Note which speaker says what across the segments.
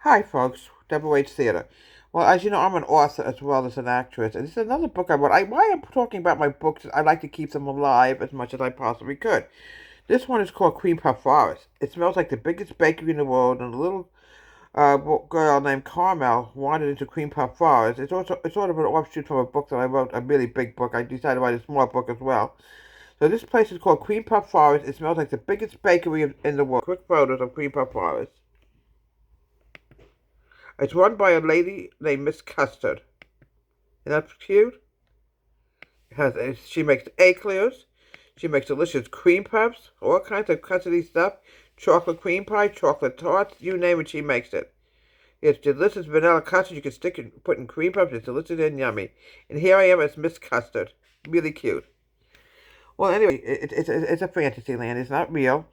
Speaker 1: Hi, folks. WH Theater. Well, as you know, I'm an author as well as an actress, and this is another book I wrote. Why I'm talking about my books is I like to keep them alive as much as I possibly could. This one is called Cream.puff Forest. It smells like the biggest bakery in the world, and a little girl named Carmel wandered into Cream.puff Forest. It's sort of an offshoot from a book that I wrote, a really big book. I decided to write a small book as well. So this place is called Cream.puff Forest. It smells like the biggest bakery in the world. Quick photos of Cream.puff Forest. It's run by a lady named Miss Custard. Isn't that cute? She makes eclairs. She makes delicious cream puffs, all kinds of custardy stuff. Chocolate cream pie, chocolate tarts, you name it, she makes it. It's delicious vanilla custard you can put in cream puffs. It's delicious and yummy. And here I am as Miss Custard. Really cute. Well, anyway, it's a fantasy land. It's not real.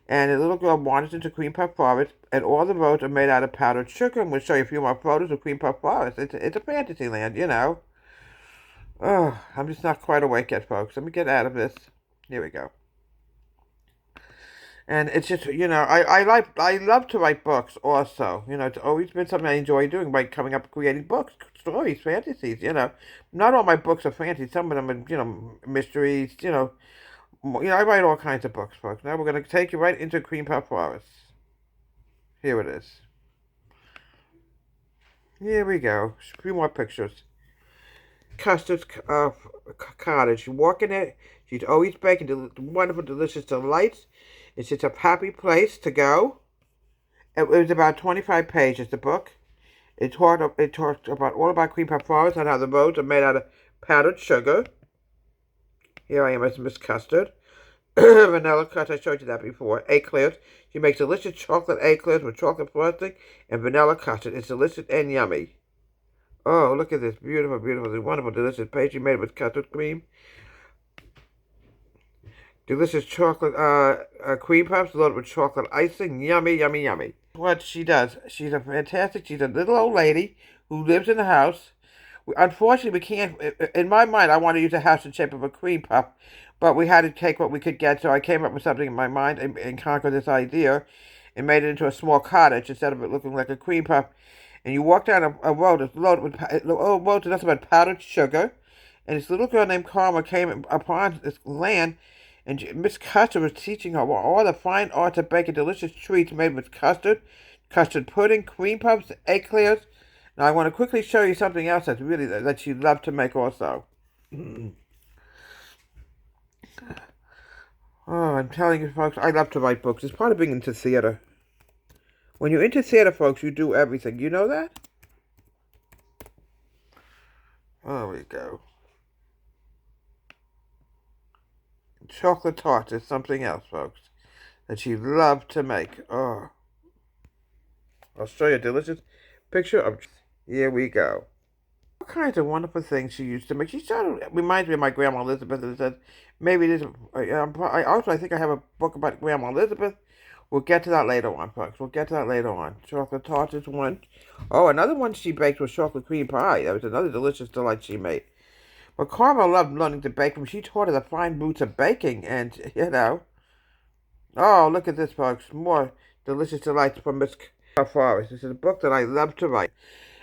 Speaker 1: And the little girl wanders into Cream.puff Forest, and all the roads are made out of powdered sugar. And we'll show you a few more photos of Cream.puff Forest. It's a fantasy land, you know. Oh, I'm just not quite awake yet, folks. Let me get out of this. Here we go. And it's just, I love to write books also. It's always been something I enjoy doing by coming up with creating books, stories, fantasies. Not all my books are fantasy. Some of them are, mysteries. I write all kinds of books, folks. Now we're going to take you right into Cream.puff Forest. Here it is. Here we go. A few more pictures. Custard's cottage. You walk in there. She's always baking wonderful, delicious delights. It's just a happy place to go. It was about 25 pages, the book. It talked about all about Cream.puff Forest and how the roads are made out of powdered sugar. Here I am as Miss Custard. Vanilla custard, I showed you that before. Eclairs. She makes delicious chocolate eclairs with chocolate frosting and vanilla custard. It's delicious and yummy. Oh, look at this. Beautiful, beautiful, wonderful, delicious pastry made with custard cream. Delicious chocolate cream puffs loaded with chocolate icing. Yummy, yummy, yummy. What she does. She's a little old lady who lives in the house. Unfortunately, we can't. In my mind, I want to use a house in shape of a cream puff, but we had to take what we could get. So I came up with something in my mind and conquered this idea, and made it into a small cottage instead of it looking like a cream puff. And you walk down a road that's loaded with nothing but powdered sugar. And this little girl named Karma came upon this land, and Miss Custard was teaching her all the fine arts of baking delicious treats made with custard, custard pudding, cream puffs, eclairs. Now I want to quickly show you something else that she loved to make also. Oh, I'm telling you, folks, I love to write books. It's part of being into theater. When you're into theater, folks, you do everything. You know that? There we go. Chocolate tarts is something else, folks, that she loved to make. Oh, I'll show you a delicious picture of. Here we go. All kinds of wonderful things she used to make. She sort of reminds me of my Grandma Elizabeth. And said maybe this. I think I have a book about Grandma Elizabeth. We'll get to that later on, folks. We'll get to that later on. Chocolate tarts is one. Oh, another one she baked was chocolate cream pie. That was another delicious delight she made. But Carmel loved learning to bake. She taught her the fine roots of baking, and Oh, look at this, folks. More delicious delights from Miss Forest. This is a book that I love to write.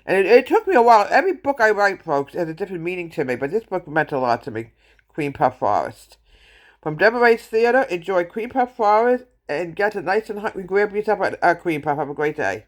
Speaker 1: And it took me a while. Every book I write, folks, has a different meaning to me, but this book meant a lot to me. Cream.puff Forest. From WH Theater, enjoy Cream.puff Forest and get a nice and hungry. Grab yourself a cream puff. Have a great day.